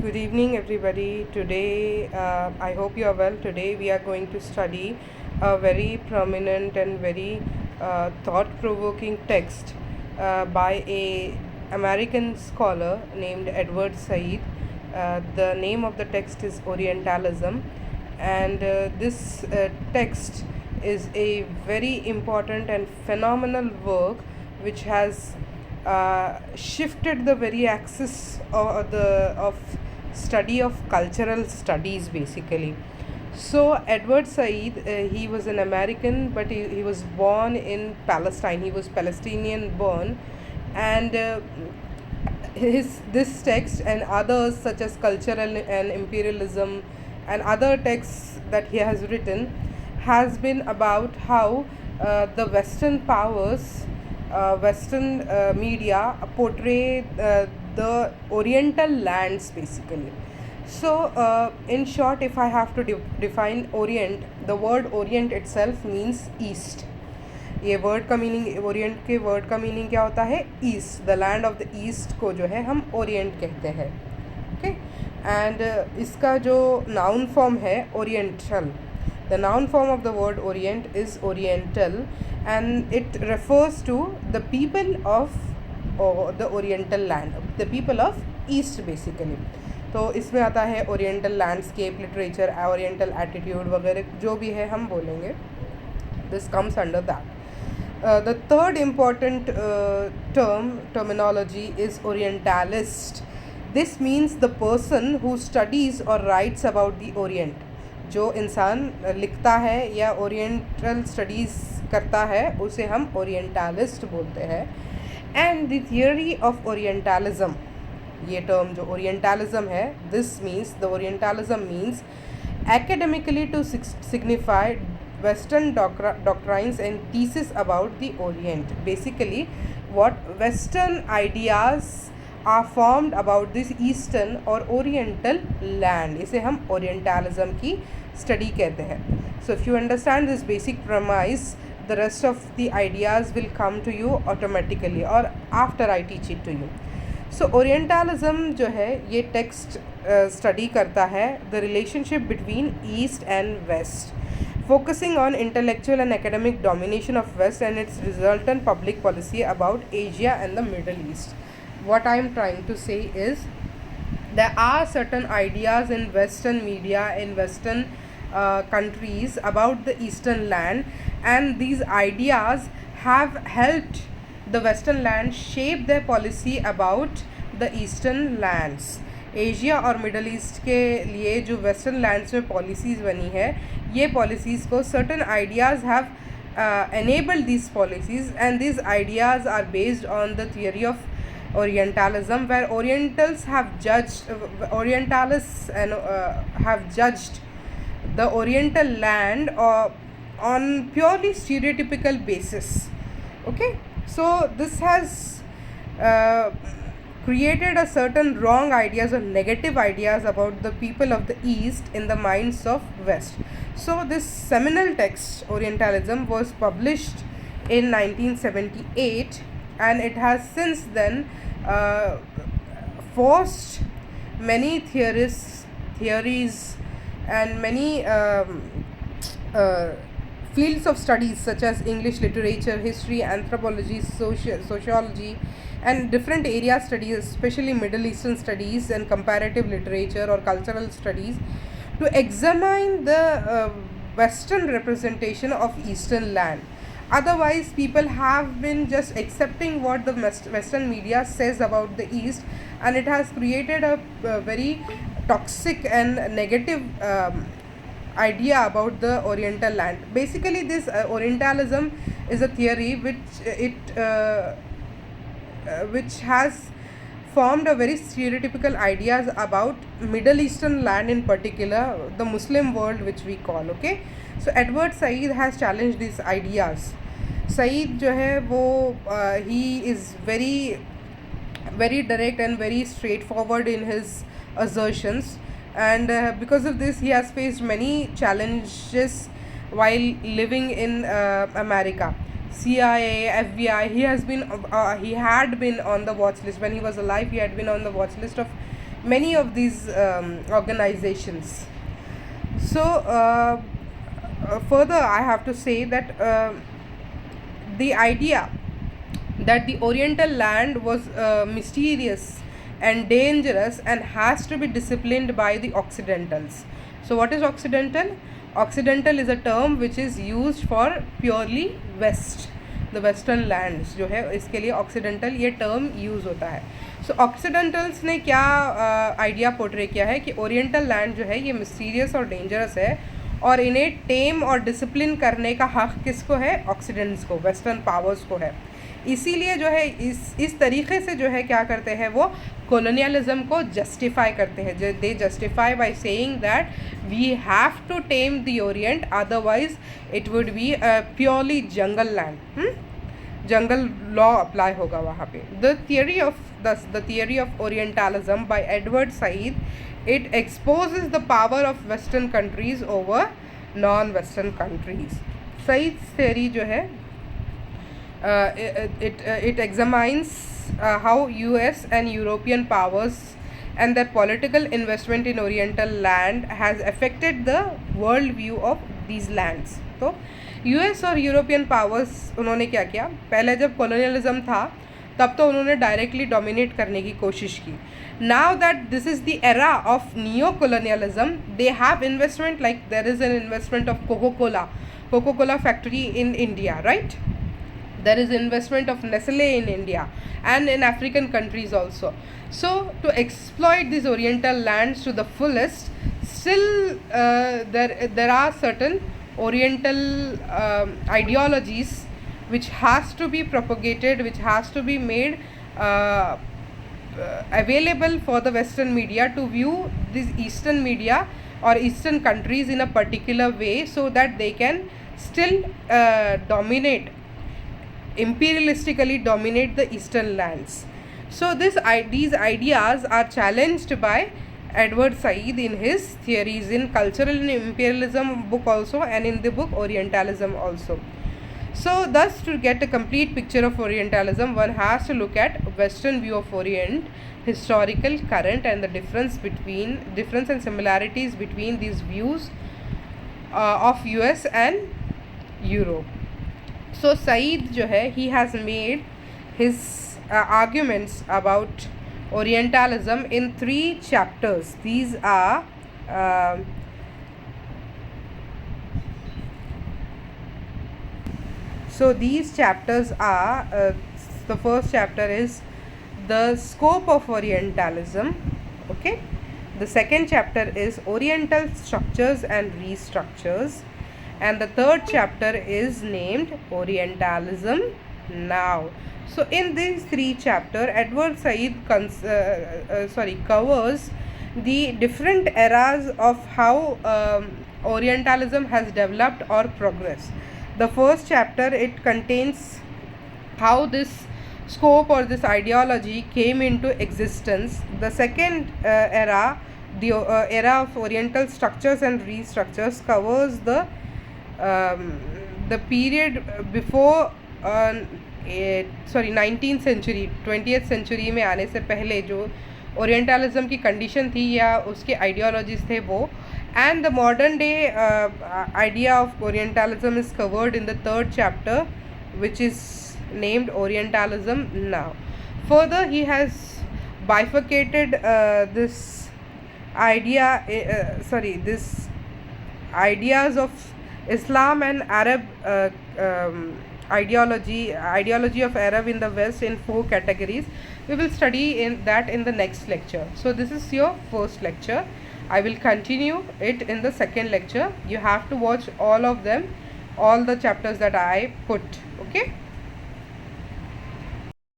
Good evening, everybody. Today, I hope you are well. Today, we are going to study a very prominent and very thought-provoking text by a American scholar named Edward Said. The name of the text is Orientalism, and this text is a very important and phenomenal work which has shifted the very axis of study of cultural studies basically. So Edward Said, he was an American, but he was born in Palestine. He was Palestinian born, and his this text and others such as cultural and imperialism and other texts that he has written has been about how the Western powers, Western media portray the Oriental lands basically. So, in short, if I have to define Orient, the word Orient itself means East. ये word का meaning, Orient के word का meaning क्या होता है? East. The land of the east को जो है हम ओरिएंट कहते हैं. ओके. एंड इसका जो नाउन फॉर्म है oriental, the noun form of the word Orient is oriental and it refers to the people of the oriental land, the people of east basically. तो इसमें आता है oriental landscape, literature, oriental attitude वगैरह जो भी है हम बोलेंगे. This comes under that. The third important terminology is Orientalist. This means the person who studies or writes about the Orient. जो इंसान लिखता है या ओरिएंटल स्टडीज़ करता है उसे हम ओरिएंटालिस्ट बोलते हैं. And the theory of orientalism, ये टर्म जो ओरिएंटलिज्म है, this means the orientalism means academically to signify Western doctrines and thesis about the Orient. Basically, what Western ideas are formed about this Eastern or Oriental land, इसे हम Orientalism की study कहते हैं. So, if you understand this basic premise, the rest of the ideas will come to you automatically or after I teach it to you. So, Orientalism जो है ये text study करता है the relationship between East and West, focusing on intellectual and academic domination of West and its resultant public policy about Asia and the Middle East. What I am trying to say is there are certain ideas in Western media, in Western countries about the Eastern land, and these ideas have helped the Western land shape their policy about the Eastern lands. Asia और middle east के लिए जो western lands में policies बनी है, ये policies को certain ideas have enabled these policies, and these ideas are based on the theory of Orientalism, where Orientals have judged, Orientalists and have judged the Oriental land on purely stereotypical basis. Okay, so this has created a certain wrong ideas or negative ideas about the people of the East in the minds of West. So this seminal text Orientalism was published in 1978, and it has since then forced many theories and many fields of studies such as English literature, history, anthropology, sociology, and different area studies, especially Middle Eastern studies and comparative literature or cultural studies, to examine the Western representation of Eastern land. Otherwise, people have been just accepting what the Western media says about the East, and it has created a very toxic and negative idea about the Oriental land. Basically, this Orientalism is a theory which has formed a very stereotypical ideas about Middle Eastern land, in particular the Muslim world which we call. Okay, so Edward Said has challenged these ideas. Said जो है वो he is very direct and very straightforward in his assertions, and because of this he has faced many challenges while living in America. CIA, FBI, he had been on the watch list when he was alive. He had been on the watch list of many of these organizations. So further I have to say that the idea that the Oriental land was mysterious and dangerous and has to be disciplined by the Occidentals. So what is Occidental? Occidental is a term which is used for purely West, the Western lands जो है इसके लिए Occidental ये term use होता है. So Occidentals ने क्या idea portray किया है कि Oriental land जो है ये mysterious और dangerous है और इन्हें टेम और डिसिप्लिन करने का हक किसको है? ऑक्सीडेंट्स को, वेस्टर्न पावर्स को है. इसीलिए जो है इस तरीके से जो है क्या करते हैं वो कॉलोनियलिज्म को जस्टिफाई करते हैं. They justify by saying that we have to tame the orient, otherwise it would be purely jungle land. Jungle law apply होगा वहाँ पे. The theory of orientalism by Edward Said, it exposes the power of western countries over non-western countries. Said's theory जो है it examines how US and European powers and their political investment in Oriental land has affected the world view of these lands. तो US और European powers उन्होंने क्या किया? पहले जब colonialism था तब तो उन्होंने डायरेक्टली डोमिनेट करने की कोशिश की. Now that this is the era of neo-colonialism, they have investment, like there is an investment of Coca-Cola factory in India, right? There is investment of Nestle in India and in African countries also. So to exploit these Oriental lands to the fullest, still there are certain Oriental ideologies which has to be propagated, which has to be made available for the Western media to view these Eastern media or Eastern countries in a particular way, so that they can still imperialistically dominate the Eastern lands. So these ideas are challenged by Edward Said in his theories in Cultural Imperialism book also, and in the book Orientalism also. So thus, to get a complete picture of Orientalism, one has to look at Western view of Orient, historical, current, and the difference and similarities between these views of US and Europe. So Said जो है, he has made his arguments about Orientalism in 3 chapters. These are so these chapters are the first chapter is the scope of Orientalism. Okay, the second chapter is Oriental structures and restructures, and the third chapter is named Orientalism now. So in these 3 chapters, Edward Said covers the different eras of how Orientalism has developed or progressed. The first chapter, it contains how this scope or this ideology came into existence. The second era, the era of Oriental structures and restructures, covers the period before 19th century, 20th century में आने से पहले जो orientalism की condition थी या उसके ideologies थे वो. And the modern day idea of Orientalism is covered in the 3rd chapter, which is named Orientalism now. Further, he has bifurcated this ideas of Islam and Arab ideology of Arab in the West in 4 categories. We will study in the next lecture. So this is your first lecture. I will continue it in the second lecture. You have to watch all of them, all the chapters that I put. Okay.